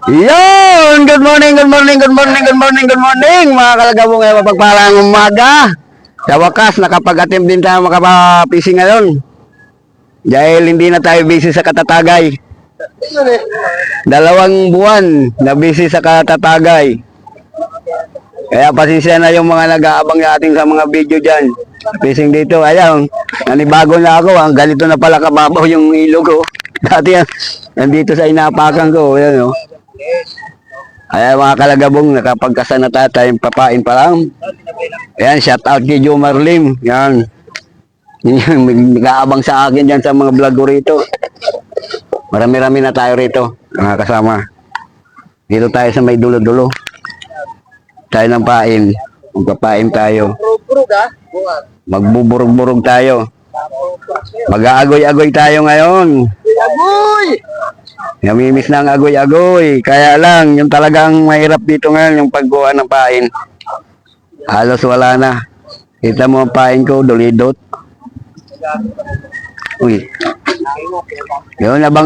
Yun! Good morning, good morning, good morning, good morning, good morning mga kalagabong ay mapagpalang umaga. Sa wakas, nakapag-attempt din tayo makapapisi ngayon. Dahil hindi na tayo busy sa katatagay. 2 buwan na busy sa katatagay. Kaya pasensya na yung mga nag-aabang natin sa mga video dyan. Fishing dito, ayan, nanibago na ako. Ang ganito na pala kababaw yung ilog ko. Dati nandito sa inapakan ko, ayan o. Ayan mga kalagabong, nakapagkasa na tayong papain pa lang. Ayan, shout out kay Joe Marlim. Yan. Nag-aabang sa akin dyan sa mga vlog ko rito. Marami-rami na tayo rito, mga kasama. Dito tayo sa may dulo-dulo. Tayo ng pain. Magpapain tayo. Magbuburog-burog tayo. Mag-aagoy-agoy tayo ngayon. Agoy! Namimiss na ang agoy-agoy. Kaya lang, yung talagang mahirap dito ngayon, yung pagbuha ng pain. Halos wala na. Kita mo ang pain ko, dolidot. Uy. Yun, abang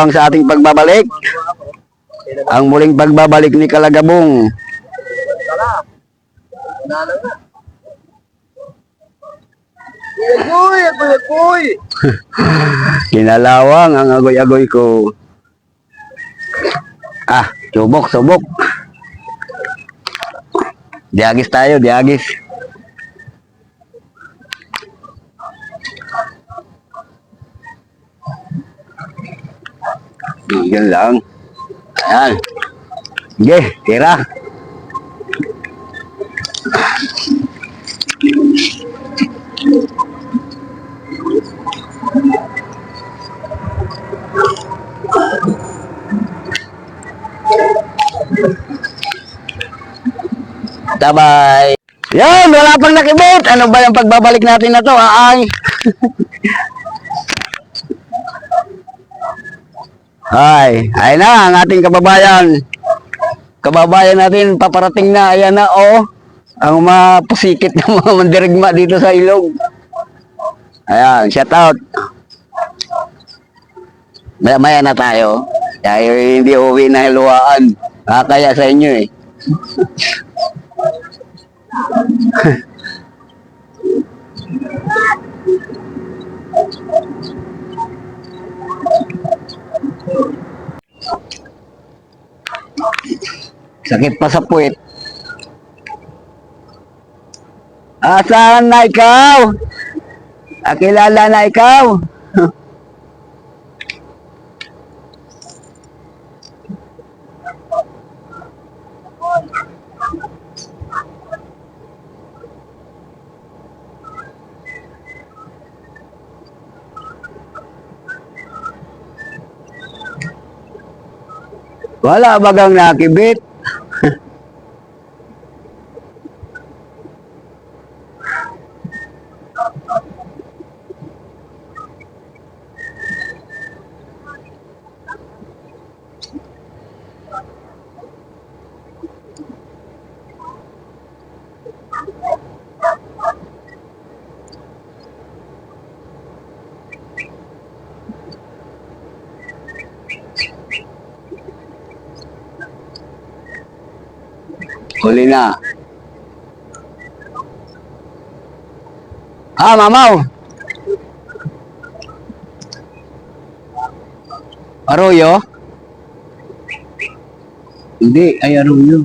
sa ating pagbabalik. Ang muling pagbabalik ni Kalagabong. Agoy! Kinalawang ang agoy-agoy ko. Subok. Diagis tayo, diagis. Yan lang. Ayan. Sige, tira. Tabay. Yan, wala pang nakibit. Ano ba yung pagbabalik natin na to? Ay na ang ating kababayan. Kababayan natin paparating na. Ayan na, oh. Ang mapusikit ng mga mandirigma dito sa ilog. Ayan, shout out. Maya na tayo. Dahil hindi uwi na hiluwaan. Kaya sa inyo eh. Sakit pa sa puwet. Asan na ikaw? Akilala na ikaw? Wala bagang nakibit. Huli na. Mamaw. Arroyo? Hindi, ay arroyo.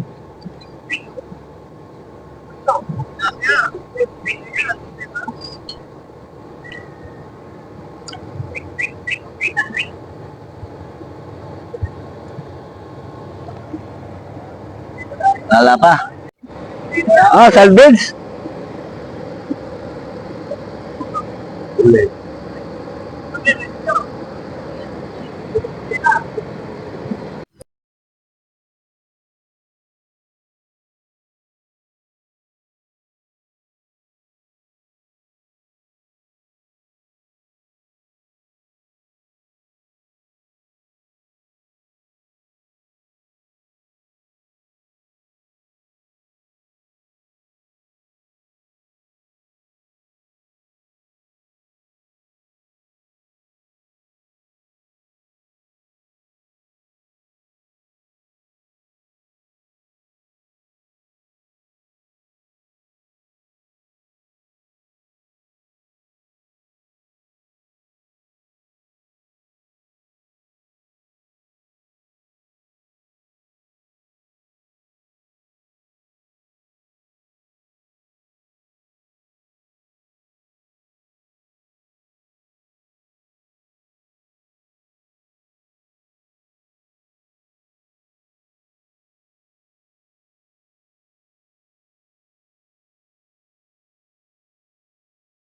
Wala pa. Salvage.